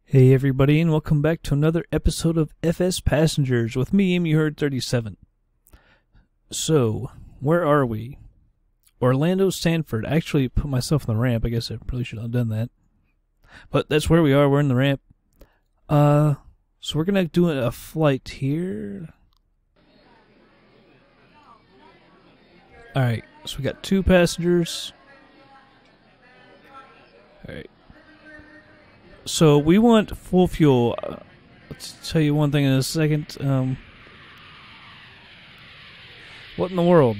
Hey everybody, and welcome back to another episode of FsPassengers with me, Heard37. So, where are we? Orlando, Sanford. I actually put myself in the ramp. I guess I probably should have done that. But that's where we are. We're in the ramp. So we're gonna do a flight here. Alright, so we got 2 passengers. Alright. So we want full fuel. Let's tell you one thing in a second. What in the world?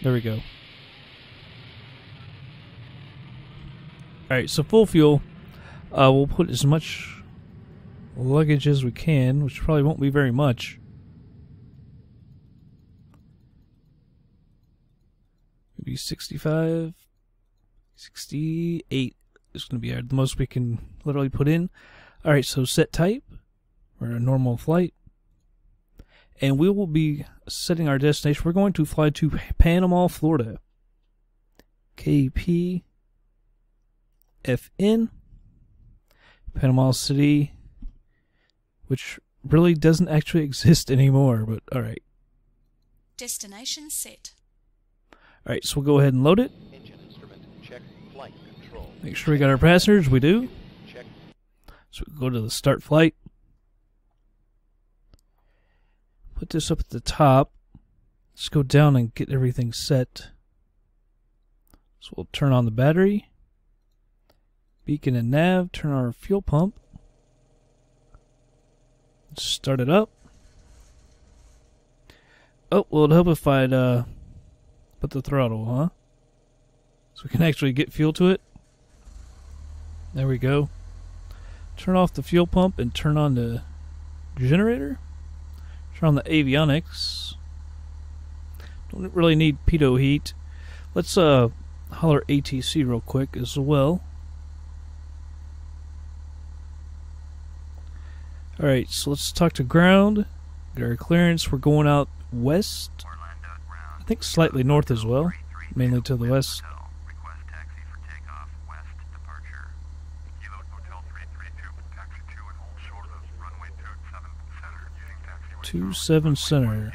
There we go. Alright, so full fuel. We'll put as much luggage as we can, which probably won't be very much. Maybe 65, 68. It's going to be the most we can literally put in. Alright, so set type. We're a normal flight. And we will be setting our destination. We're going to fly to Panama, Florida. KPFN. Panama City. Which really doesn't actually exist anymore, but alright. Destination set. Alright, so we'll go ahead and load it. Make sure we got our passengers. We do. So we go to the start flight. Put this up at the top. Let's go down and get everything set. So we'll turn on the battery. Beacon and nav. Turn on our fuel pump. Let's start it up. Oh, well, it'd help if I'd put the throttle, huh? So we can actually get fuel to it. There we go. Turn off the fuel pump and turn on the generator. Turn on the avionics. Don't really need pitot heat. Let's holler ATC real quick as well. Alright, so let's talk to ground. Get our clearance. We're going out west. I think slightly north as well. Mainly to the west. 27 center.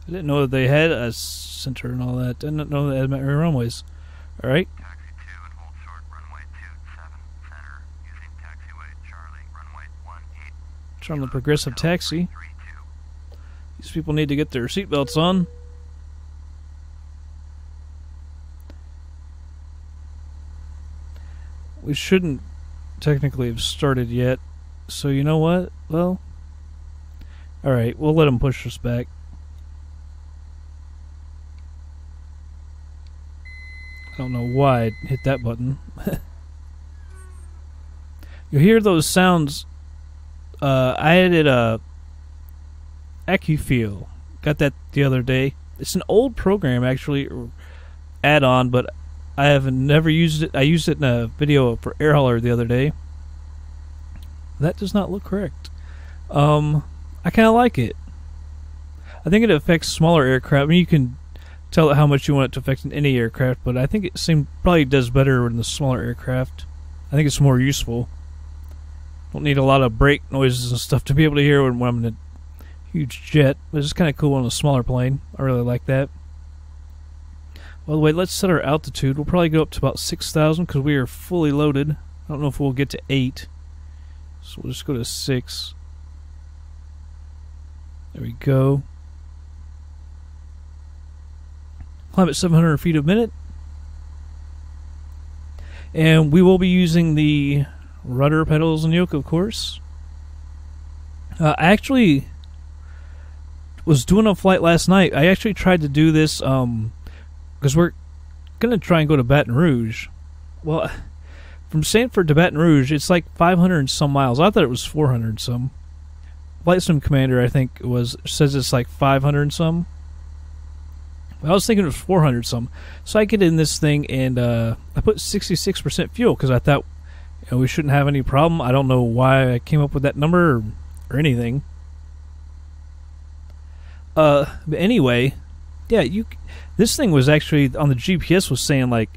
I didn't know that they had a center and all that. I didn't know they had runways. Alright. Turn on the progressive taxi. These people need to get their seatbelts on. We shouldn't technically have started yet, so you know what? Well, alright, we'll let them push us back. I don't know why I hit that button. You hear those sounds. I added a AccuFeel. Got that the other day. It's an old program, actually, add-on, but I have never used it. I used it in a video for Air Hauler the other day. That does not look correct. I kind of like it. I think it affects smaller aircraft. I mean, you can tell it how much you want it to affect in any aircraft, but I think it probably does better in the smaller aircraft. I think it's more useful. Don't need a lot of brake noises and stuff to be able to hear when I'm in a huge jet. But it's kind of cool on a smaller plane. I really like that. By the way, let's set our altitude. We'll probably go up to about 6,000 because we are fully loaded. I don't know if we'll get to 8. So we'll just go to 6. There we go. Climb at 700 feet a minute. And we will be using the rudder, pedals, and yoke, of course. I actually was doing a flight last night. I actually tried to do this because we're going to try and go to Baton Rouge. Well, from Sanford to Baton Rouge, it's like 500 and some miles. I thought it was 400 and some. FSCommander, I think, says it's like 500 and some. Well, I was thinking it was 400 some. So I get in this thing and I put 66% fuel because I thought we shouldn't have any problem. I don't know why I came up with that number or anything. But anyway, yeah, this thing was actually on the GPS was saying like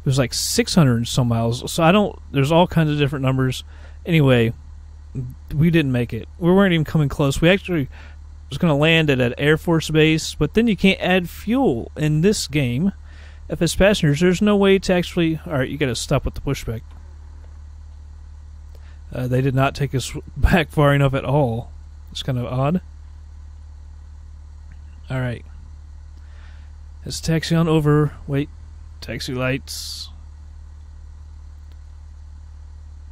It was like 600 and some miles. So I don't. There's all kinds of different numbers. Anyway, we didn't make it. We weren't even coming close. We actually was going to land at an Air Force base, but then you can't add fuel in this game. FsPassengers, there's no way to actually... Alright, you got to stop with the pushback. They did not take us back far enough at all. It's kind of odd. Alright. Let's taxi on over. Wait. Taxi lights.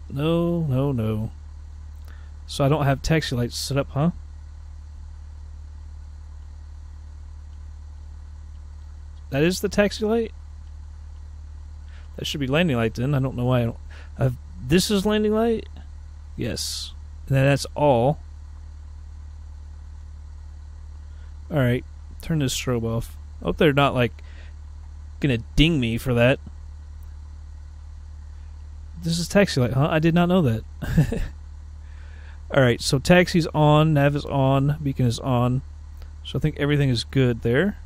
No, no, no. So I don't have taxi lights set up, huh? That is the taxi light? That should be landing light then. I don't know why I don't... this is landing light? Yes. And then that's all. Alright. Turn this strobe off. I hope they're not, like, gonna ding me for that. This is taxi light, huh? I did not know that. Alright, so taxi's on, nav is on, beacon is on. So I think everything is good there.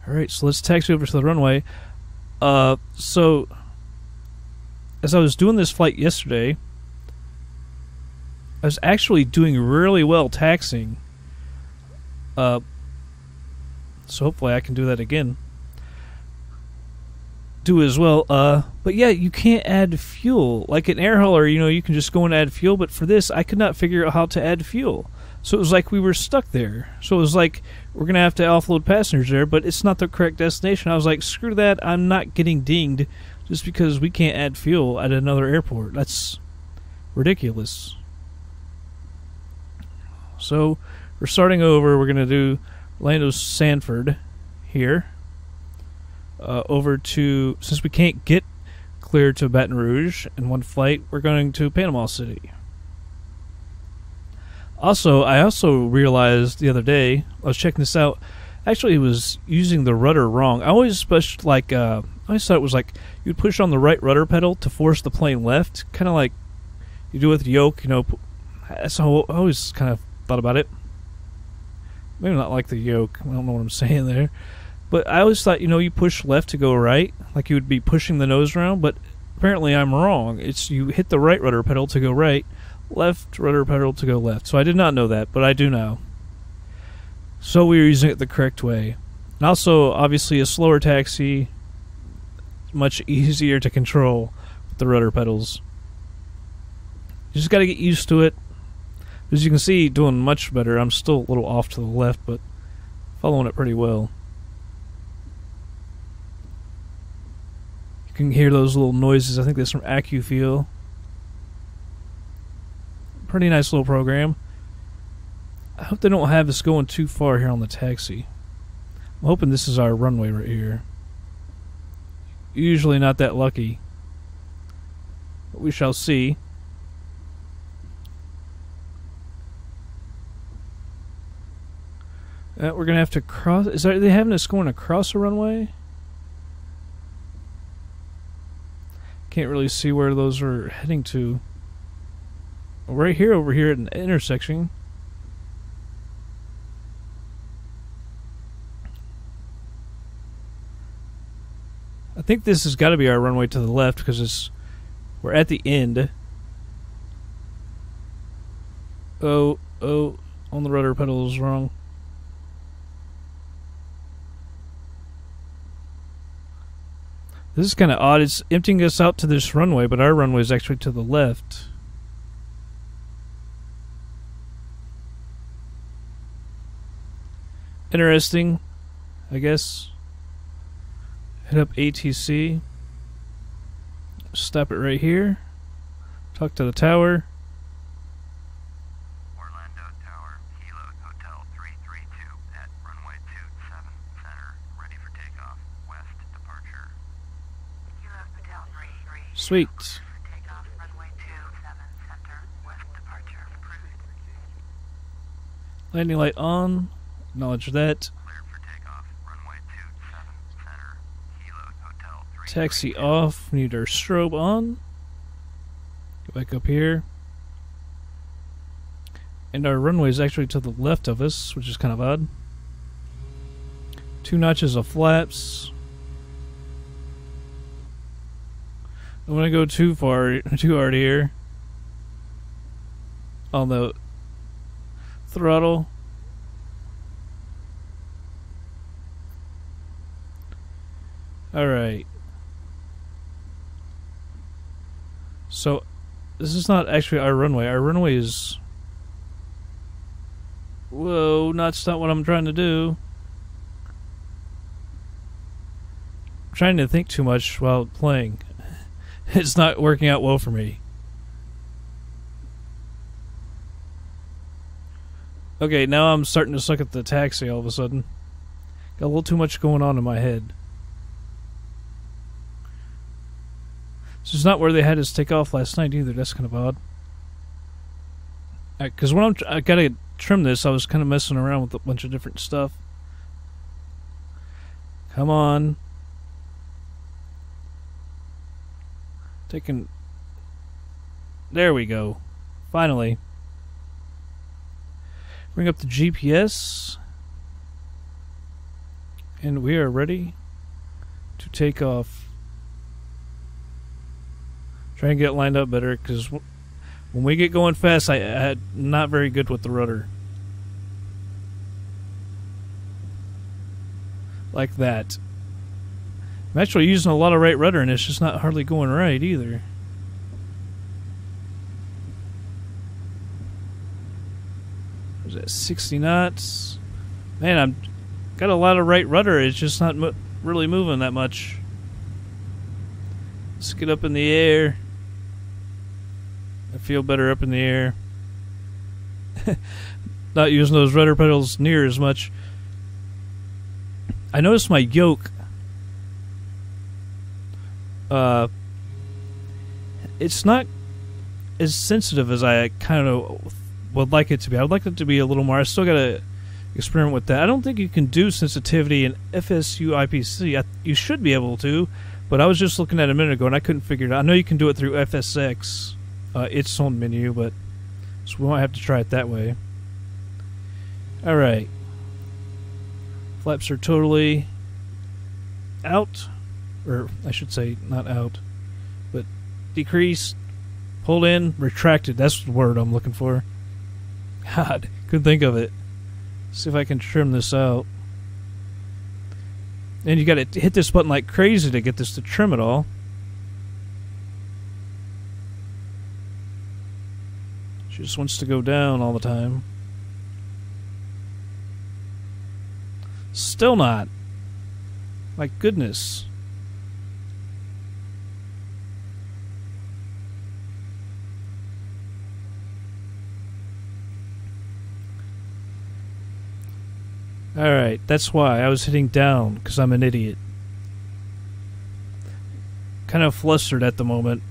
Alright, so let's taxi over to the runway. So, as I was doing this flight yesterday, I was actually doing really well taxiing. So hopefully I can do that again. Do as well. But yeah, you can't add fuel. Like an air hauler, you know, you can just go and add fuel, but for this, I could not figure out how to add fuel. So it was like we were stuck there. So it was like, we're going to have to offload passengers there, but it's not the correct destination. I was like, screw that, I'm not getting dinged just because we can't add fuel at another airport. That's ridiculous. So, we're starting over. We're going to do Orlando Sanford here. Over to, since we can't get clear to Baton Rouge in one flight, we're going to Panama City. Also, I realized the other day, I was checking this out, actually it was using the rudder wrong. I always thought it was like you'd push on the right rudder pedal to force the plane left, kind of like you do with the yoke, you know. That's how I always kind of thought about it. Maybe not like the yoke, I don't know what I'm saying there. But I always thought, you know, you push left to go right, like you would be pushing the nose around, but apparently I'm wrong. It's you hit the right rudder pedal to go right, left rudder pedal to go left. So I did not know that, but I do now. So we were using it the correct way. And also, obviously, a slower taxi, much easier to control with the rudder pedals. You just got to get used to it. As you can see, doing much better. I'm still a little off to the left, but following it pretty well. You can hear those little noises. I think that's from AccuFeel. Pretty nice little program. I hope they don't have us going too far here on the taxi. I'm hoping this is our runway right here. Usually not that lucky, but we shall see. We're gonna have to cross. Are they having us going across a runway? Can't really see where those are heading to. Right here, over here at an intersection. I think this has got to be our runway to the left because we're at the end. Oh, on the rudder pedal is wrong. This is kind of odd. It's emptying us out to this runway, but our runway is actually to the left. Interesting, I guess. Hit up ATC. Stop it right here. Talk to the tower. Orlando Tower, Kilo Hotel 332 at runway 27 center, ready for takeoff. West departure. Kilo Hotel 332. Sweet. Takeoff, runway 27 center, west departure. Approved. Landing light on. Acknowledge that. Clear for takeoff, runway 27 center, Kilo Hotel 332. Taxi off. We need our strobe on. Go back up here. And our runway is actually to the left of us, which is kind of odd. 2 notches of flaps. I don't want to go too hard here on the throttle. Alright. So, this is not actually our runway. Our runway is... Whoa, that's not what I'm trying to do. I'm trying to think too much while playing. It's not working out well for me. Okay, now I'm starting to suck at the taxi all of a sudden. Got a little too much going on in my head. This is not where they had us take off last night either. That's kind of odd. Because when I gotta trim this, I was kind of messing around with a bunch of different stuff. Come on. Taking... There we go. Finally. Bring up the GPS. And we are ready to take off. Try and get lined up better, because when we get going fast, I'm not very good with the rudder. Like that. I'm actually using a lot of right rudder, and it's just not hardly going right either. Was that 60 knots? Man, I'm got a lot of right rudder. It's just not really moving that much. Let's get up in the air. I feel better up in the air. Not using those rudder pedals near as much. I noticed my yoke. It's not as sensitive as I kind of would like it to be. I would like it to be a little more. I still gotta experiment with that. I don't think you can do sensitivity in FSU IPC. You should be able to, but I was just looking at it a minute ago and I couldn't figure it out. I know you can do it through FSX, its own menu, but so we might have to try it that way. Alright. Flaps are totally out, or I should say not out, but decreased, pulled in, retracted. That's the word I'm looking for. God, couldn't think of it. See if I can trim this out. And you gotta hit this button like crazy to get this to trim it all. She just wants to go down all the time. Still not. My goodness. Alright, that's why I was hitting down, because I'm an idiot. Kind of flustered at the moment.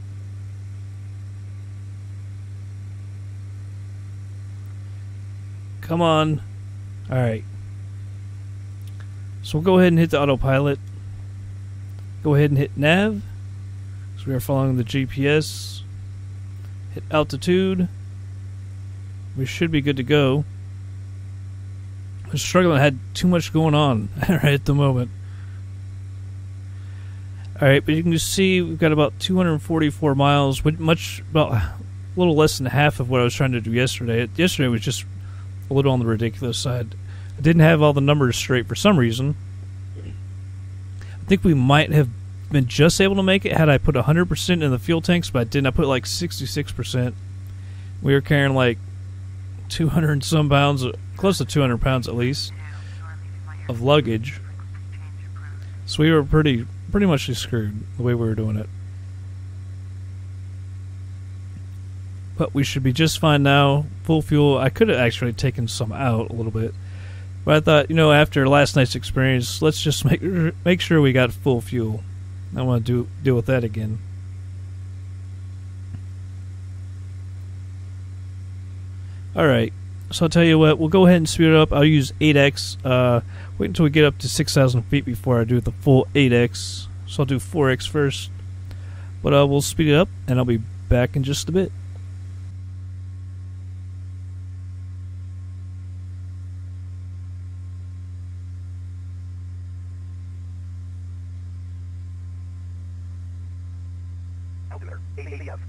Come on. Alright. So we'll go ahead and hit the autopilot. Go ahead and hit nav. So we are following the GPS. Hit altitude. We should be good to go. I was struggling. I had too much going on right at the moment. Alright, but you can just see we've got about 244 miles, about a little less than half of what I was trying to do yesterday. Yesterday was just a little on the ridiculous side. I didn't have all the numbers straight for some reason. I think we might have been just able to make it had I put 100% in the fuel tanks, but I didn't. I put like 66%. We were carrying like 200 and some pounds, close to 200 pounds at least, of luggage. So we were pretty much screwed the way we were doing it. But we should be just fine now. Full fuel. I could have actually taken some out a little bit. But I thought, after last night's experience, let's just make sure we got full fuel. I don't want to deal with that again. Alright, so I'll tell you what, we'll go ahead and speed it up. I'll use 8x. Wait until we get up to 6,000 feet before I do the full 8x. So I'll do 4x first. But we'll speed it up, and I'll be back in just a bit. altimeter, AAF.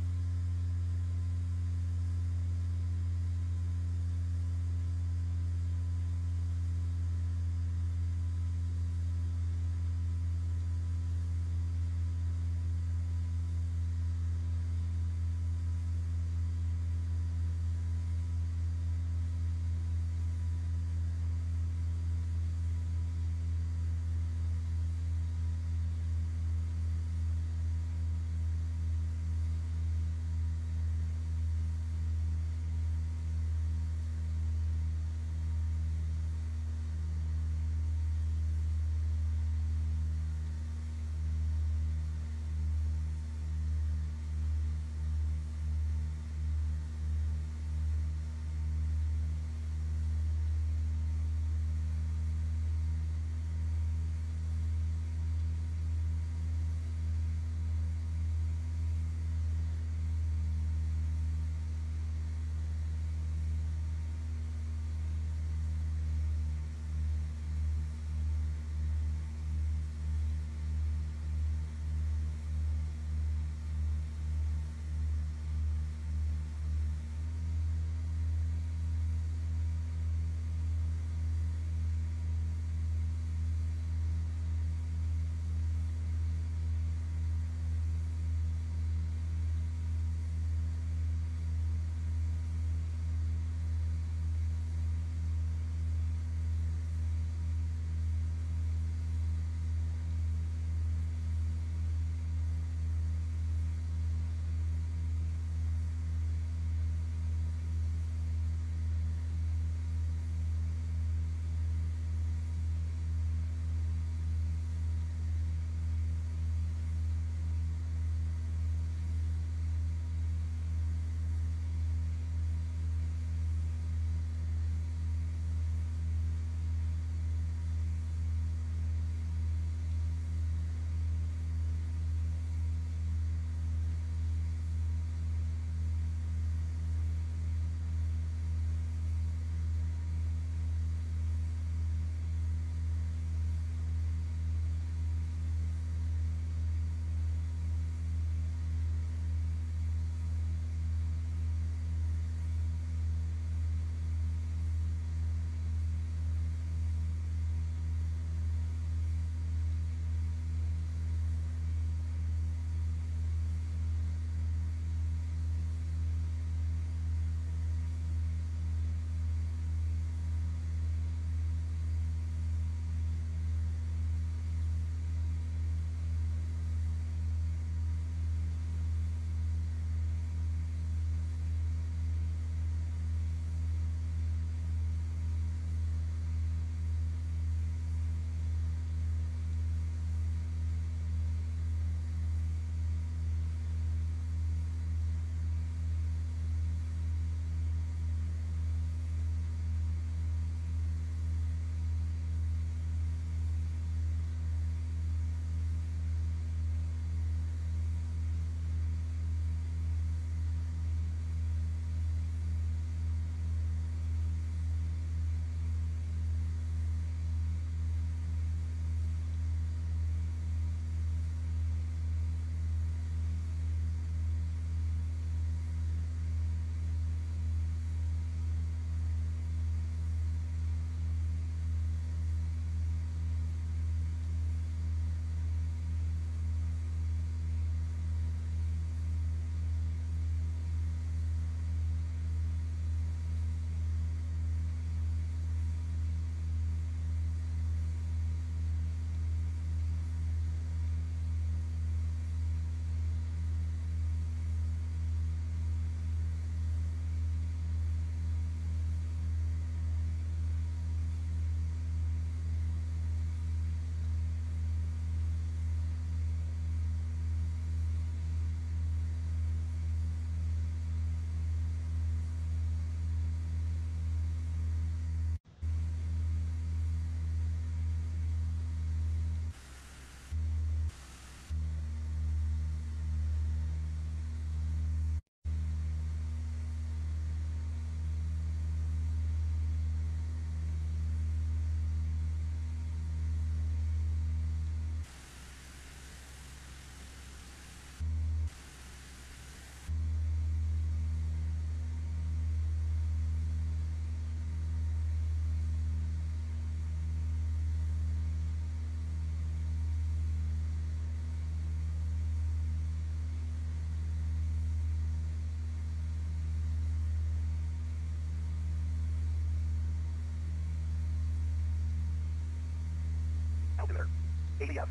altimeter. ADF.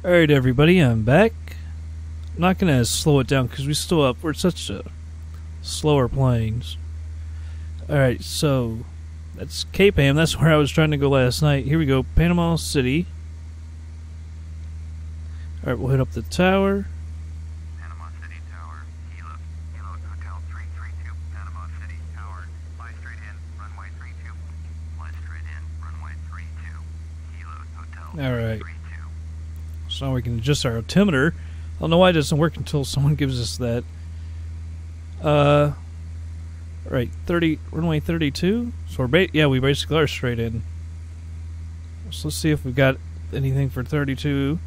Alright everybody, I'm back. I'm not gonna slow it down because we're such a slower planes. Alright, so that's KPAM, that's where I was trying to go last night. Here we go, Panama City. Alright, we'll hit up the tower. Panama City Tower, Kilo Hotel 332, Panama City Tower, fly straight in, runway 32, fly straight in, runway 32, Kilo Hotel Alright. 332. So now we can adjust our altimeter. I don't know why it doesn't work until someone gives us that. Right, runway 32. So we basically are straight in. So let's see if we've got anything for 32.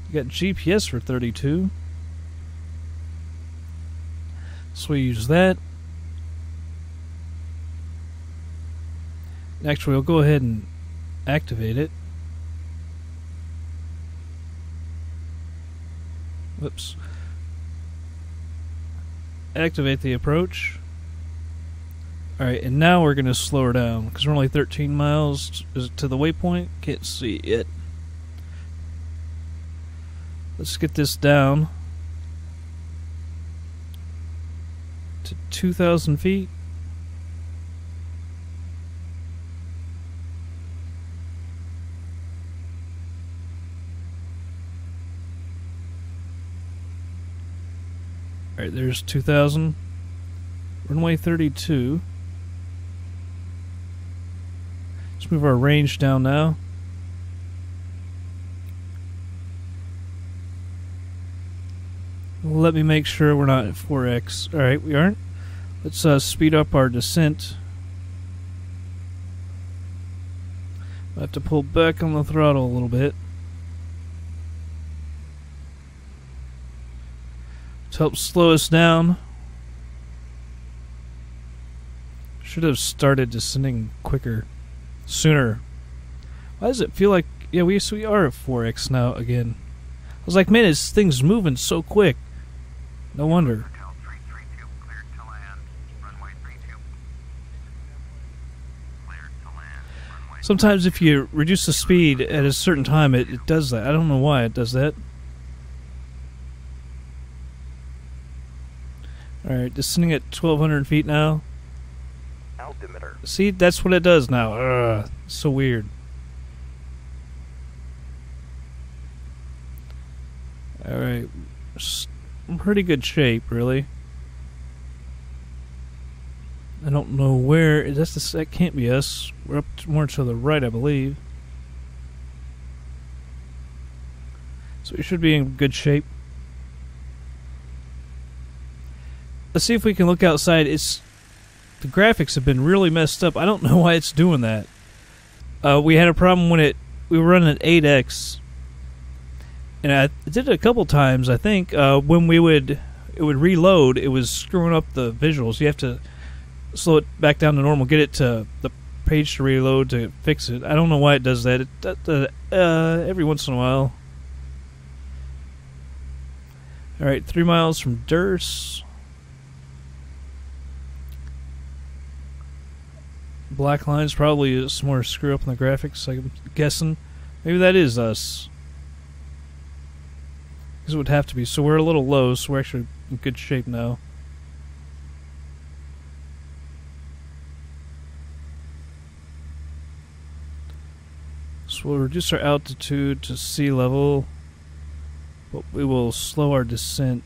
We got GPS for 32. So we use that. Actually, we'll go ahead and activate it. Whoops. Activate the approach. Alright, and now we're going to slow her down because we're only 13 miles to the waypoint. Can't see it. Let's get this down to 2,000 feet. Alright, there's 2,000. Runway 32. Let's move our range down now. Let me make sure we're not at 4x. Alright, we aren't. Let's speed up our descent. I have to pull back on the throttle a little bit to help slow us down. Should have started descending sooner. Why does it feel like, yeah, we are at 4x now again? I was like, man, this thing's moving so quick. No wonder. Hotel 332, cleared to land, runway 32. Cleared to land, runway. Sometimes if you reduce the speed at a certain time, it does that. I don't know why it does that. Alright, descending at 1,200 feet now. Altimeter. See, that's what it does now. Ugh, so weird. Alright, in pretty good shape, really. I don't know where. That can't be us. We're up more to the right, I believe. So we should be in good shape. Let's see if we can look outside. The graphics have been really messed up. I don't know why it's doing that. We had a problem when we were running at 8x. And I did it a couple times, I think. When it would reload, it was screwing up the visuals. You have to slow it back down to normal, get it to the page to reload to fix it. I don't know why it does that. Every once in a while. Alright, 3 miles from Durst. Black line's probably some more screw up in the graphics, I'm guessing. Maybe that is us. Because it would have to be. So we're a little low, so we're actually in good shape now. So we'll reduce our altitude to sea level, but we will slow our descent.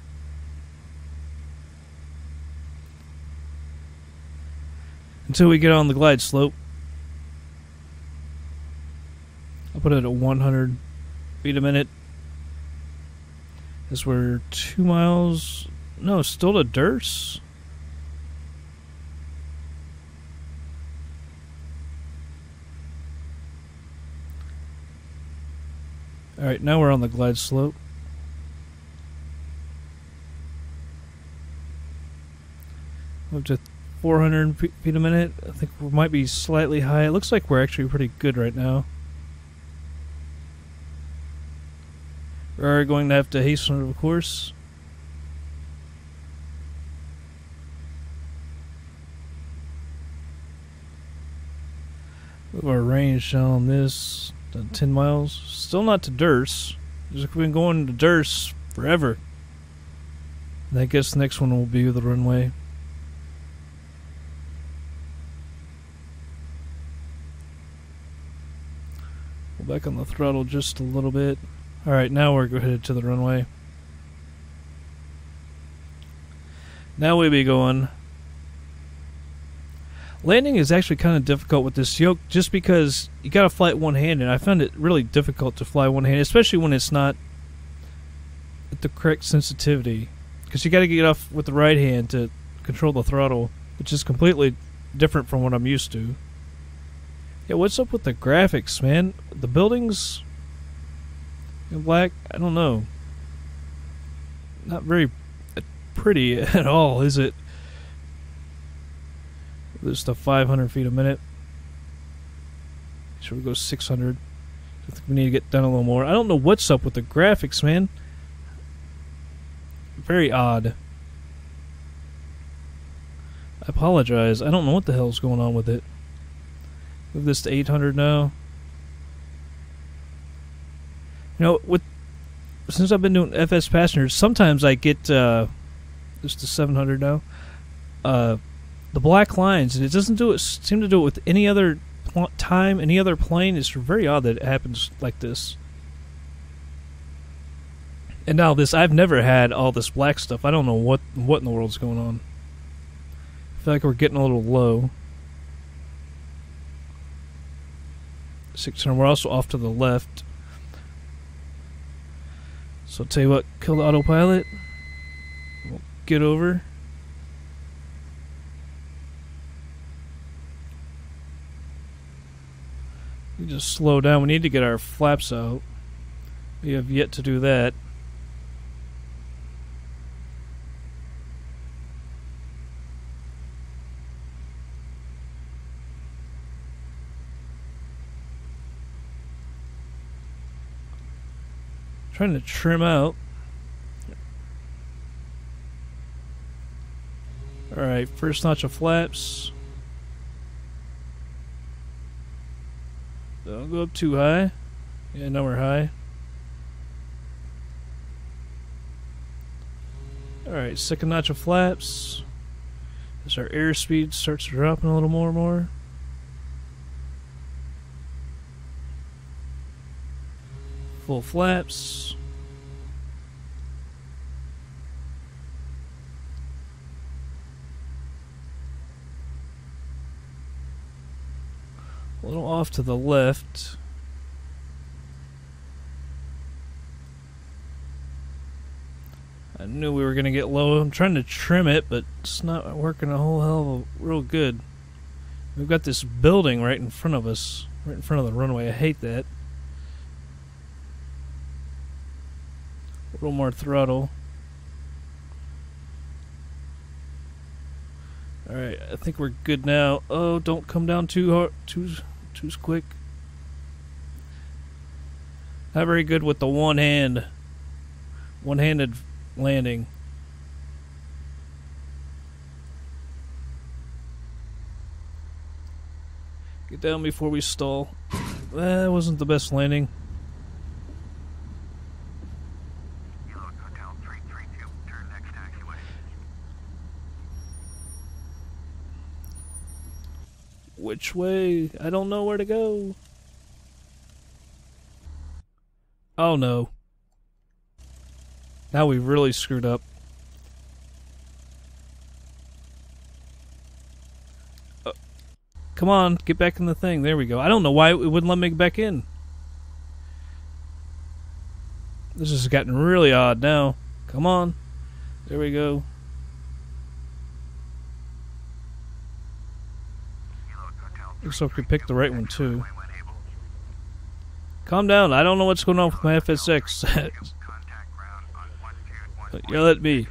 Until we get on the glide slope. I'll put it at 100 feet a minute. As we're 2 miles... No, still to Durst. Alright, now we're on the glide slope. Up to 400 feet a minute. I think we might be slightly high. It looks like we're actually pretty good right now. We're going to have to hasten, of course. Move our range down on this Done 10 miles. Still not to Durst. We've been going to Durst forever. And I guess the next one will be the runway. Pull back on the throttle just a little bit. Alright, now we're headed to the runway. Now we be going. Landing is actually kind of difficult with this yoke just because you gotta fly it one-handed. I found it really difficult to fly one-handed, especially when it's not at the correct sensitivity. Because you gotta get off with the right hand to control the throttle, which is completely different from what I'm used to. Yeah, what's up with the graphics, man? The buildings in black, I don't know. Not very pretty at all, is it? This to 500 feet a minute. Should we go 600? I think we need to get down a little more. I don't know what's up with the graphics, man. Very odd. I apologize. I don't know what the hell's going on with it. Move this to 800 now. You know, since I've been doing FsPassengers, sometimes I get this to 700 now. The black lines, and it doesn't seem to do it with any other time, any other plane. It's very odd that it happens like this. And now this, I've never had all this black stuff. I don't know what in the world's going on. I feel like we're getting a little low. 600, we're also off to the left. So I'll tell you what, kill the autopilot. We'll get over. We just slow down. We need to get our flaps out. We have yet to do that. Trying to trim out. Alright, first notch of flaps. Don't go up too high. Yeah, now we're high. Alright, second notch of flaps. As our airspeed starts dropping a little more and more. Full flaps. A little off to the left. I knew we were going to get low. I'm trying to trim it, but it's not working a whole hell of a real good. We've got this building right in front of us, right in front of the runway. I hate that. A little more throttle. Alright, I think we're good now. Oh, don't come down too hard, too quick. Not very good with the one-handed landing. Get down before we stall. That wasn't the best landing. Hotel 332, turn next taxiway. Which way? I don't know where to go. Oh no. Now we really screwed up. Come on, get back in the thing. There we go. I don't know why it wouldn't let me back in. This has gotten really odd now. Come on. There we go. Looks like we picked the right one too. Calm down. I don't know what's going on with my FSX. Yell at me.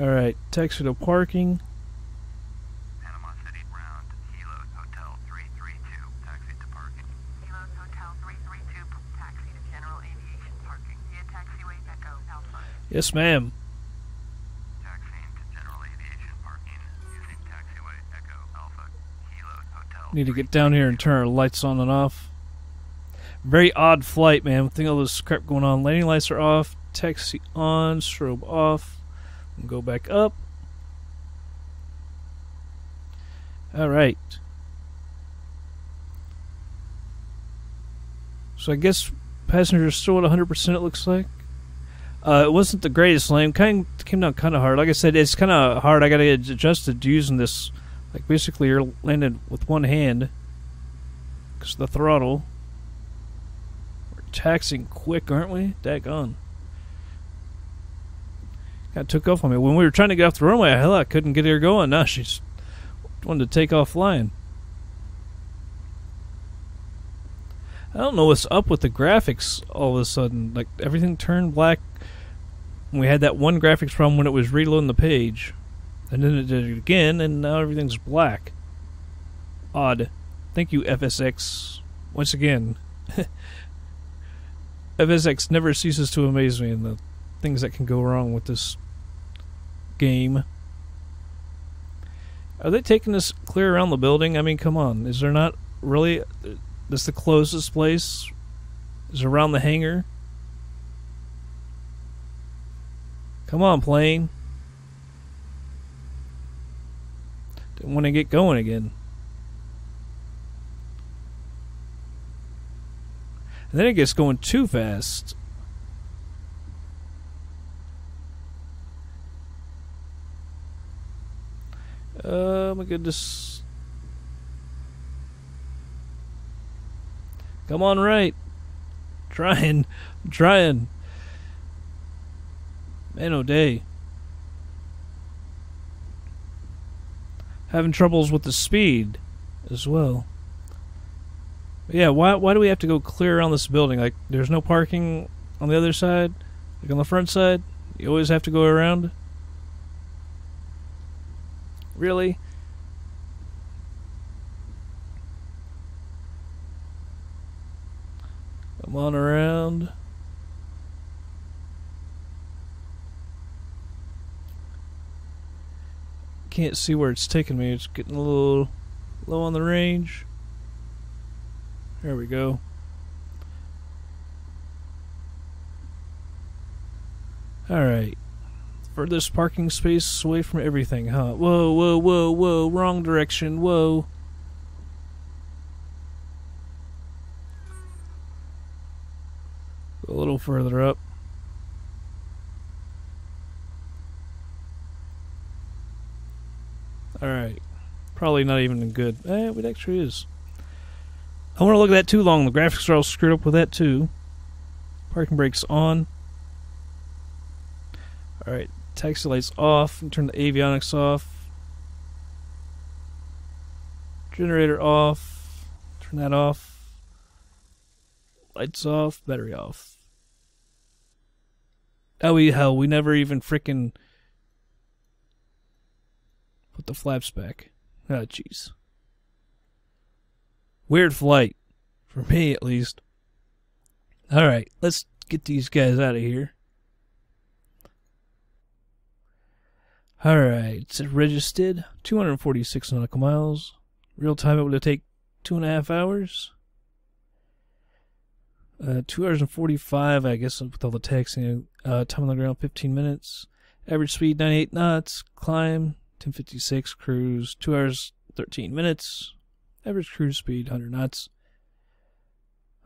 Alright, taxi to parking. Panama City ground, Kilo Hotel 332, taxi to parking. Kilo Hotel 332, taxi to general aviation parking. Via taxiway Echo Alpha. Yes, ma'am. Taxiing to general aviation parking using Need to get down here and turn our lights on and off. Very odd flight, man. Think all this crap going on. Landing lights are off. Taxi on. Strobe off. And go back up. Alright. So I guess passengers still at 100%, it looks like. It wasn't the greatest land. Came down kind of hard. Like I said, it's kind of hard. I got to get adjusted to using this. Like, basically, you're landed with one hand. Because of the throttle. We're taxiing quick, aren't we? Daggone. Kind of took off on me. When we were trying to get off the runway, hell, I couldn't get her going. Now she's wanted to take off flying. I don't know what's up with the graphics all of a sudden. Like, everything turned black. We had that one graphics problem when it was reloading the page. And then it did it again, and now everything's black. Odd. Thank you, FSX. Once again. FSX never ceases to amaze me in the things that can go wrong with this game. Are they taking us clear around the building? I mean, come on. Is there not really... This the closest place? Is around the hangar? Come on, plane. Didn't want to get going again. And then it gets going too fast. Oh my goodness. Come on, right. I'm trying. Man, oh day. Having troubles with the speed as well. But yeah, why do we have to go clear around this building? Like, there's no parking on the other side? Like on the front side? You always have to go around? Really? Come on around. Can't see where it's taking me. It's getting a little low on the range. There we go. Alright. Furthest parking space away from everything, huh? Whoa, whoa, whoa, whoa. Wrong direction. Whoa. Go a little further up. Alright. Probably not even good. It actually is. I don't want to look at that too long. The graphics are all screwed up with that too. Parking brakes on. Alright. Taxi lights off. Turn the avionics off. Generator off. Turn that off. Lights off. Battery off. Oh, we never even frickin' put the flaps back. Oh, jeez. Weird flight. For me, at least. Alright, let's get these guys out of here. Alright, it's registered. 246 nautical miles. Real time it would take 2.5 hours. 2 hours and 45, I guess, with all the taxiing. Time on the ground, 15 minutes. Average speed, 98 knots. Climb, 1056. Cruise, 2 hours, 13 minutes. Average cruise speed, 100 knots.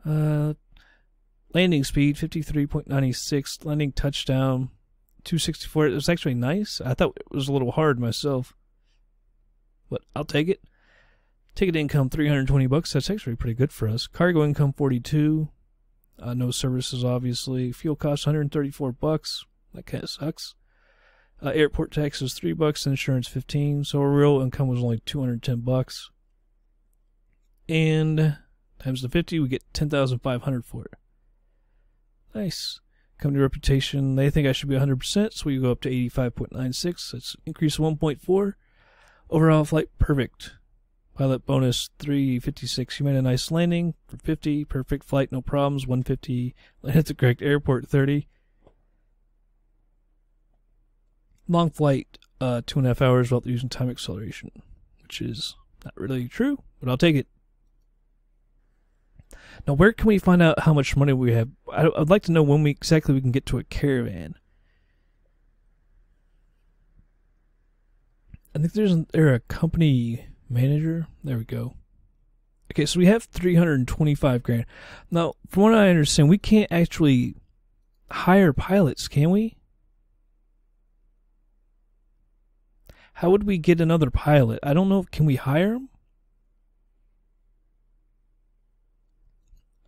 Landing speed, 53.96. Landing touchdown, 264. It was actually nice. I thought it was a little hard myself. But I'll take it. Ticket income, $320. That's actually pretty good for us. Cargo income, $42. No services, obviously. Fuel costs $134. That kind of sucks. Airport taxes $3. Insurance $15. So our real income was only $210. And times the 50, we get $10,500 for it. Nice. Company reputation, they think I should be 100%, so we go up to 85.96. That's an increase of 1.4. Overall flight perfect. Pilot bonus 356. You made a nice landing for 50. Perfect flight, no problems. 150. Landed at the correct airport 30. Long flight, 2.5 hours without using time acceleration, which is not really true, but I'll take it. Now, where can we find out how much money we have? I'd like to know when exactly we can get to a caravan. I think there's a company manager. There we go. Okay, so we have 325 grand. Now, from what I understand, we can't actually hire pilots, can we? How would we get another pilot? I don't know. Can we hire him?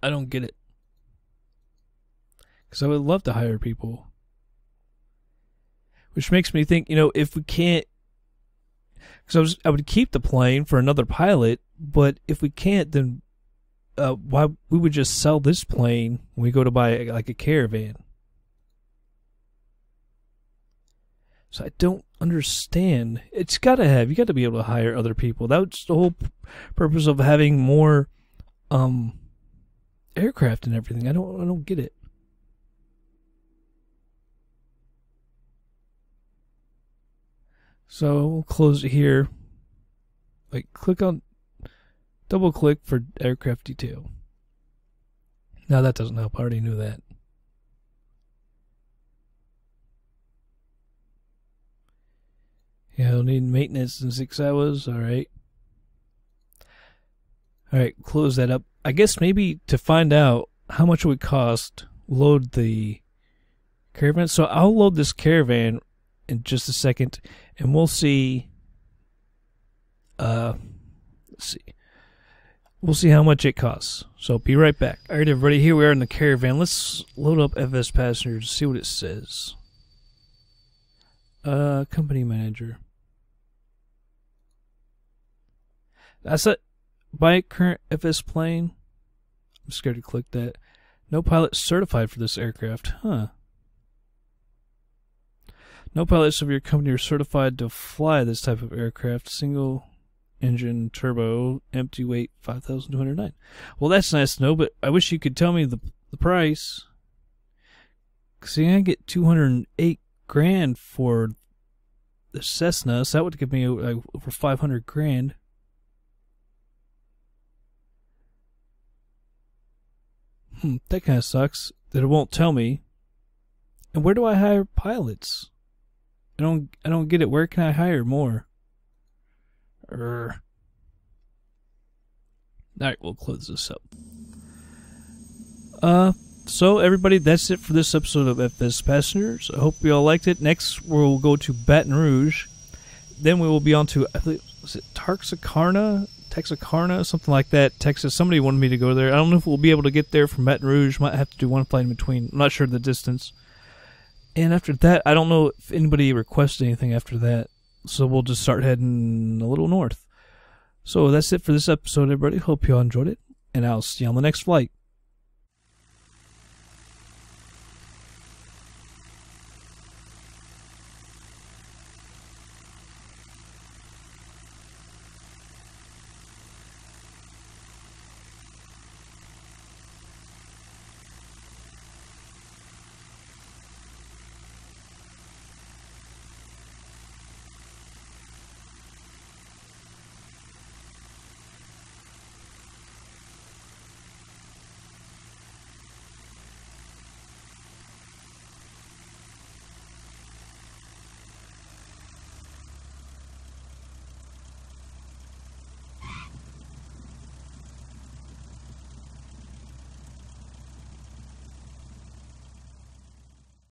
I don't get it. Because I would love to hire people. Which makes me think, if we can't... Because I would keep the plane for another pilot, but if we can't, then why we would just sell this plane when we go to buy like a caravan. So I don't understand. You got to be able to hire other people. That's the whole purpose of having more aircraft and everything. I don't get it. So we'll close it here. Like, double click for aircraft detail. Now that doesn't help. I already knew that. Yeah, I'll need maintenance in 6 hours. Alright. Alright, close that up. I guess maybe to find out how much it would cost, load the caravan. So I'll load this caravan in just a second, and we'll see. Let's see. We'll see how much it costs. So be right back. All right, everybody. Here we are in the caravan. Let's load up FsPassengers. See what it says. Company manager. That's it. Buy current FS plane. I'm scared to click that. No pilot certified for this aircraft. Huh. No pilots of your company are certified to fly this type of aircraft. Single engine turbo, empty weight, 5,209. Well, that's nice to know, but I wish you could tell me the price. See, I get 208 grand for the Cessna, so that would give me over 500 grand. That kind of sucks that it won't tell me. And where do I hire pilots? I don't get it. Where can I hire more? Alright, we'll close this up. So everybody, that's it for this episode of FsPassengers. I hope you all liked it. Next, we'll go to Baton Rouge. Then we will be on to, I believe, was it Texarkana, something like that. Texas. Somebody wanted me to go there. I don't know if we'll be able to get there from Baton Rouge. Might have to do one flight in between. I'm not sure the distance. And after that, I don't know if anybody requested anything after that. So we'll just start heading a little north. So that's it for this episode, everybody. Hope you all enjoyed it. And I'll see you on the next flight.